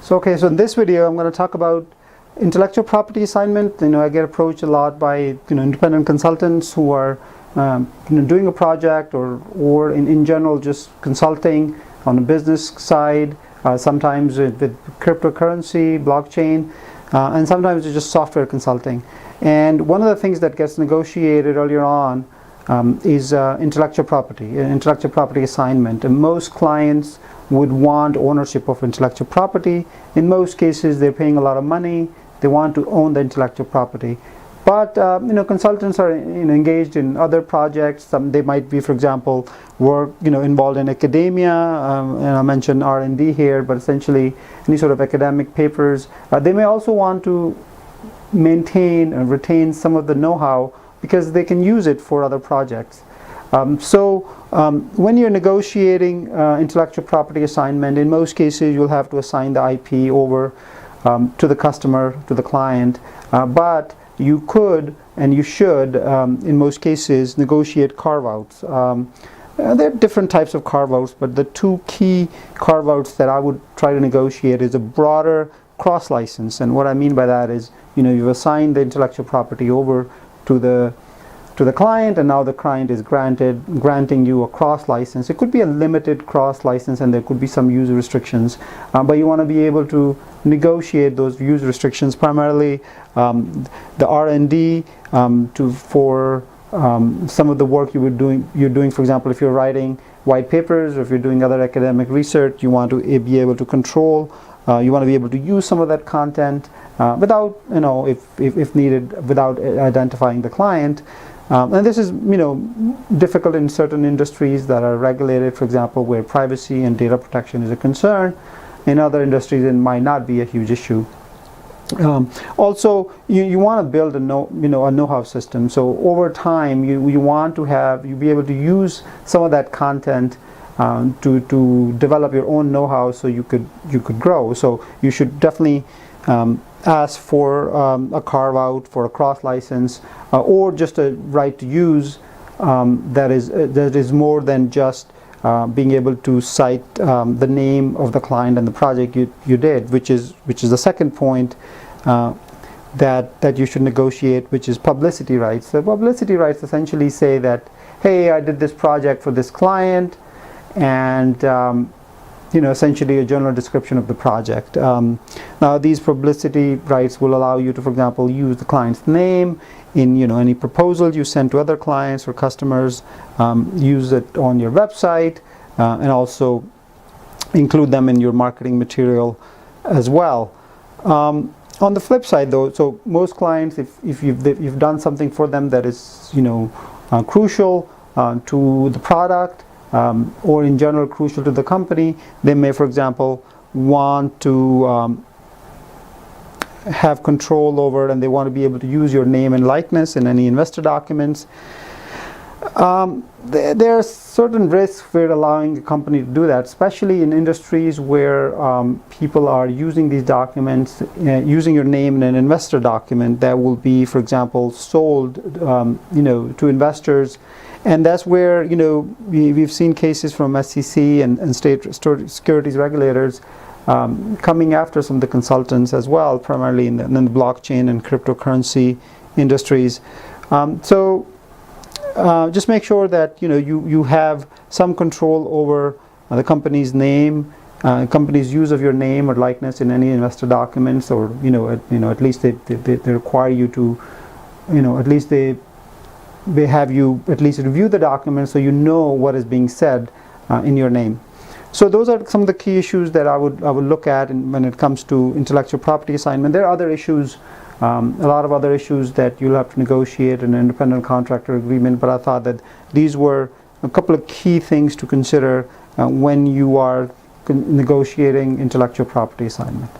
So in this video, I'm going to talk about intellectual property assignment. I get approached a lot by independent consultants who are doing a project or in general just consulting on the business side. Sometimes with cryptocurrency, blockchain, and sometimes it's just software consulting. And one of the things that gets negotiated earlier on is intellectual property assignment. And most clients would want ownership of intellectual property. In most cases, they're paying a lot of money. They want to own the intellectual property. But consultants are engaged in other projects. They might be, for example, work involved in academia. And I mentioned R&D here, but essentially any sort of academic papers. They may also want to maintain and retain some of the know-how because they can use it for other projects. When you're negotiating intellectual property assignment, in most cases you'll have to assign the IP over to the customer, to the client, but you could and you should, in most cases, negotiate carve-outs. There are different types of carve-outs, but the two key carve-outs that I would try to negotiate is a broader cross-license. And what I mean by that is, you've assigned the intellectual property over to the client, and now the client is granting you a cross-license. It could be a limited cross-license, and there could be some use restrictions, but you want to be able to negotiate those use restrictions, primarily the R&D for some of the work you're doing. For example, if you're writing white papers or if you're doing other academic research, you want to be able to control. You want to be able to use some of that content without, if needed, without identifying the client. And this is, difficult in certain industries that are regulated, for example, where privacy and data protection is a concern. In other industries, it might not be a huge issue. Also, you want to build a know-how system. So over time, you want to be able to use some of that content to develop your own know-how, so you could grow. So you should definitely ask for a carve-out for a cross-license, or just a right to use that is more than just being able to cite the name of the client and the project you did, which is the second point that you should negotiate, which is publicity rights. So publicity rights essentially say that, hey, I did this project for this client, and essentially a general description of the project. Now these publicity rights will allow you to, for example, use the client's name in any proposal you send to other clients or customers, use it on your website, and also include them in your marketing material as well. On the flip side, though, so most clients, if you've done something for them that is crucial to the product, or in general crucial to the company, they may, for example, want to have control over, and they want to be able to use your name and likeness in any investor documents. There are certain risks with allowing a company to do that, especially in industries where people are using these documents, using your name in an investor document that will be, for example, sold to investors. And that's where we've seen cases from SEC and state securities regulators coming after some of the consultants as well, primarily in the blockchain and cryptocurrency industries. Just make sure that you have some control over the company's name, company's use of your name or likeness in any investor documents, or at least they require you to, at least they have you at least review the document so you know what is being said in your name. So those are some of the key issues that I would look at when it comes to intellectual property assignment. There are other issues, a lot of other issues that you'll have to negotiate in an independent contractor agreement, but I thought that these were a couple of key things to consider when you are negotiating intellectual property assignment.